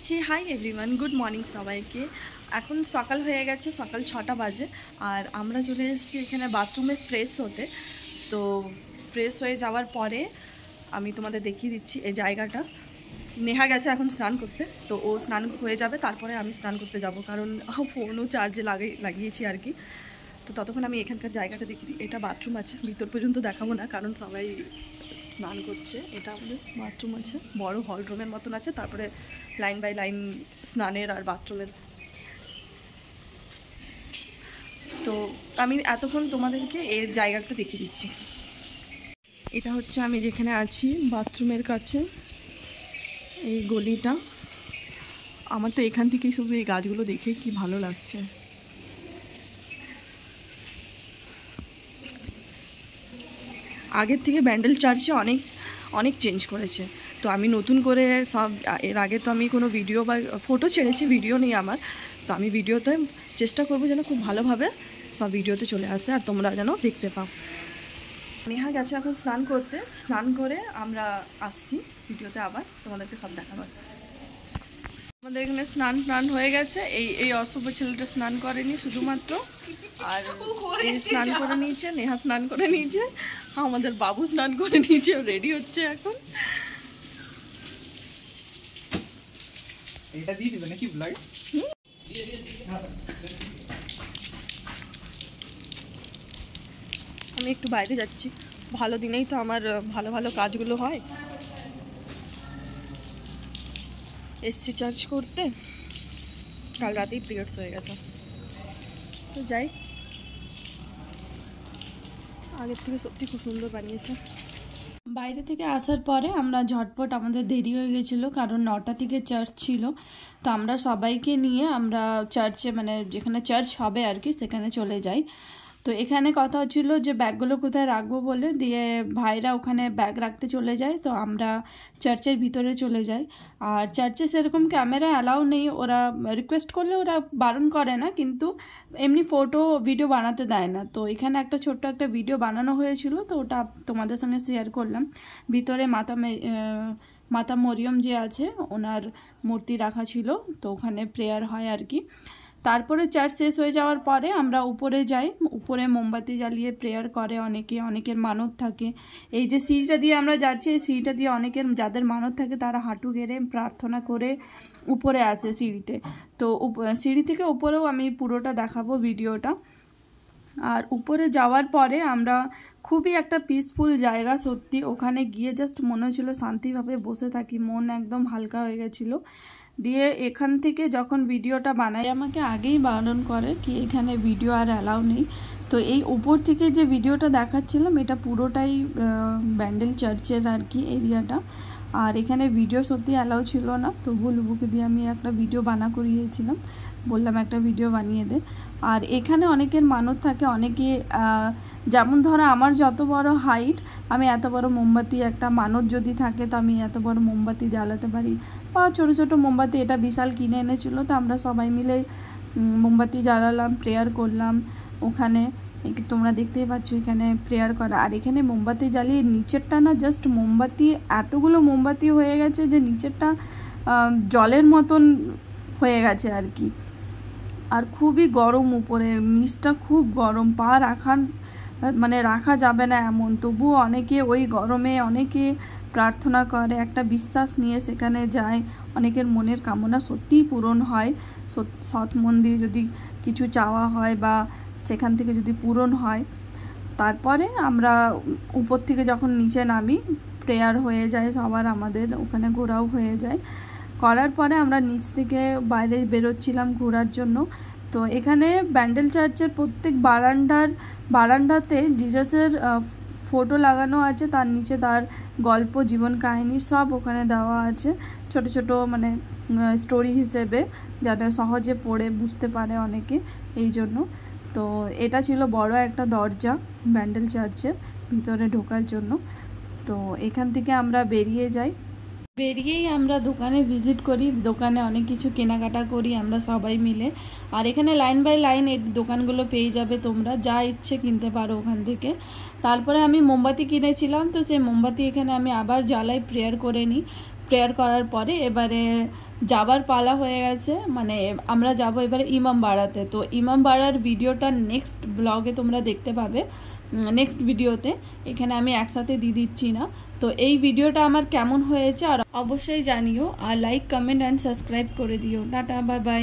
হে hi everyone, good morning সবাইকে। এখন সকাল হয়ে গেছে, সকাল 6টা বাজে। আর আমরা চলে এসেছি এখানে বাথরুমে ফ্রেশ হতে। তো ফ্রেশ হয়ে যাওয়ার পরে আমি তোমাদের দেখিয়ে দিচ্ছি এই জায়গাটা। নেহা গেছে এখন স্নান করতে, তো ও স্নান হয়ে যাবে, তারপরে আমি স্নান করতে যাব, কারণ ফোনও চার্জে লাগিয়েছি আর কি। তো ততক্ষণ আমি এখানকার জায়গাটা দেখিয়ে দিই। এটা বাথরুম আছে, ভিতর পর্যন্ত দেখাবো না কারণ সবাই স্নান করছে। এটা আমাদের বাথরুম আছে, বড় হল রুমের মতন আছে, তারপরে লাইন বাই লাইন স্নানের আর বাথরুমের। তো আমি এতক্ষণ তোমাদেরকে এর জায়গাটা দেখিয়ে দিচ্ছি। এটা হচ্ছে আমি যেখানে আছি বাথরুমের কাছে, এই গলিটা। আমার তো এখান থেকেই শুধু এই গাছগুলো দেখে কি ভালো লাগছে। আগের থেকে ব্যান্ডেল চার্চে অনেক চেঞ্জ করেছে। তো আমি নতুন করে সব, এর আগে তো আমি কোনো ভিডিও বা ফটো ছেড়েছি, ভিডিও নেই আমার। তো আমি ভিডিওতে চেষ্টা করবো যেন খুব ভালোভাবে সব ভিডিওতে চলে আসে আর তোমরা যেন দেখতে পাও। নেহা গেছে এখন স্নান করতে, স্নান করে আমরা আসছি ভিডিওতে, আবার তোমাদেরকে সব দেখাবার। আমাদের এখানে স্নান হয়ে গেছে। এই অসভ্য ছেলেটা স্নান করেনি শুধুমাত্র, আর এই স্নান করে নিয়েছে, নেহা স্নান করে নিয়েছে, আমাদের বাবু স্নান করে নিয়েছে, রেডি হচ্ছে এখন। এটা দিয়ে দিবে নাকি ব্লগ? আমি একটু বাইরে যাচ্ছি, ভালো দিনেই তো আমার ভালো ভালো কাজগুলো হয়। এসছি চার্জ করতে, কাল রাতেই পিরিয়ডস হয়ে গেছে, তো যাই। আগের থেকে সত্যি খুব সুন্দর বানিয়েছে। বাইরে থেকে আসার পরে আমরা ঝটপট, আমাদের দেরি হয়ে গেছিলো কারণ 9টা থেকে চার্চ ছিল। তো আমরা সবাইকে নিয়ে আমরা চার্চে, মানে যেখানে চার্চ হবে আর কি, সেখানে চলে যাই। তো এখানে কথা হচ্ছিলো যে ব্যাগগুলো কোথায় রাখবো বলে, দিয়ে ভাইরা ওখানে ব্যাগ রাখতে চলে যায়, তো আমরা চার্চের ভিতরে চলে যাই। আর চার্চে সেরকম ক্যামেরা অ্যালাউ নেই, ওরা রিকোয়েস্ট করলে ওরা বারণ করে না, কিন্তু এমনি ফটো ভিডিও বানাতে দেয় না। তো এখানে একটা ছোট্ট একটা ভিডিও বানানো হয়েছিল, তো ওটা তোমাদের সঙ্গে শেয়ার করলাম। ভিতরে মাতা মরিয়ম যে আছে ওনার মূর্তি রাখা ছিল, তো ওখানে প্রেয়ার হয় আর কি। তারপরে চার্চ শেষ হয়ে যাওয়ার পরে আমরা উপরে যাই, উপরে মোমবাতি জ্বালিয়ে প্রেয়ার করে অনেকের মানত থাকে। এই যে সিঁড়িটা দিয়ে আমরা যাচ্ছি, এই সিঁড়িটা দিয়ে অনেকের যাদের মানত থাকে তারা হাঁটু গেড়ে প্রার্থনা করে উপরে আসে সিঁড়িতে। তো সিঁড়ি থেকে উপরেও আমি পুরোটা দেখাবো ভিডিওটা। আর উপরে যাওয়ার পরে আমরা খুবই একটা পিসফুল জায়গা, সত্যি ওখানে গিয়ে জাস্ট মনে হচ্ছিলো শান্তিভাবে বসে থাকি, মন একদম হালকা হয়ে গেছিলো। দিয়ে এখান থেকে যখন ভিডিওটা বানাই, আমাকে আগেই বারণ করে কি এখানে ভিডিও আর অ্যালাউ নেই। তো এই উপর থেকে যে ভিডিওটা দেখাচ্ছিলাম এটা পুরোটাই ব্যান্ডেল চার্চের আর কি এরিয়াটা। আর এখানে ভিডিও সত্যি অ্যালাউ ছিল না, তো বুলবুকে দিয়ে আমি একটা ভিডিও করিয়েছিলাম, বললাম একটা ভিডিও বানিয়ে দে। আর এখানে অনেকের মানত থাকে, অনেকে যেমন ধরো আমার যত বড় হাইট, আমি এত বড় মোমবাতি, একটা মানত যদি থাকে তো আমি এত বড় মোমবাতি জ্বালাতে পারি, বা ছোটো ছোটো মোমবাতি। এটা বিশাল কিনে এনেছিল, তো আমরা সবাই মিলে মোমবাতি জ্বালালাম, প্রেয়ার করলাম ওখানে। তোমরা দেখতেই পাচ্ছ এখানে প্রেয়ার করা। আর এখানে মোমবাতি জ্বালিয়ে নিচেরটা না, জাস্ট মোমবাতি এতগুলো মোমবাতি হয়ে গেছে যে নিচেরটা জলের মতন হয়ে গেছে আর কি। আর খুবই গরম, উপরে নিচটা খুব গরম, পা রাখা যাবে না এমন। তবুও অনেকে ওই গরমে অনেকে প্রার্থনা করে, একটা বিশ্বাস নিয়ে সেখানে যায়, অনেকের মনের কামনা সত্যিই পূরণ হয়। সৎ মন দিয়ে যদি কিছু চাওয়া হয় বা সেখান থেকে যদি পূরণ হয়। তারপরে আমরা উপর থেকে যখন নিচে নামি, প্রেয়ার হয়ে যায় সবার, আমাদের ওখানে ঘোরাও হয়ে যায়। করার পরে আমরা নিচ থেকে বাইরে বেরোচ্ছিলাম ঘোরার জন্য। তো এখানে ব্যান্ডেল চার্চের প্রত্যেক বারান্দাতে জিজাসের ফটো লাগানো আছে, তার নিচে তার গল্প, জীবন কাহিনী সব ওখানে দেওয়া আছে, ছোট ছোট মানে স্টোরি হিসেবে, যাতে সহজে পড়ে বুঝতে পারে অনেকে, এই জন্য। তো এটা ছিল বড় একটা দরজা ব্যান্ডেল চার্চের ভিতরে ঢোকার জন্য। তো এখান থেকে আমরা বেরিয়েই আমরা দোকানে ভিজিট করি, দোকানে অনেক কিছু কেনাকাটা করি আমরা সবাই মিলে। আর এখানে লাইন বাই লাইন এই দোকানগুলো পেয়ে যাবে, তোমরা যা ইচ্ছে কিনতে পারো ওখান থেকে। তারপরে আমি মোমবাতি কিনেছিলাম, তো সেই মোমবাতি এখানে আমি আবার জ্বালাই, প্রেয়ার করে নিই। প্রেয়ার করার পরে এবারে যাবার পালা হয়ে গেছে, মানে আমরা যাব এবারে ইমামবাড়াতে। তো ইমামবাড়ার ভিডিওটা নেক্সট ব্লগে তোমরা দেখতে পাবে, নেক্সট ভিডিওতে। এখানে আমি একসাথে দিয়ে দিচ্ছি না। তো এই ভিডিওটা আমার কেমন হয়েছে আর অবশ্যই জানিও, আর লাইক কমেন্ট অ্যান্ড সাবস্ক্রাইব করে দিও। Tata, bye bye.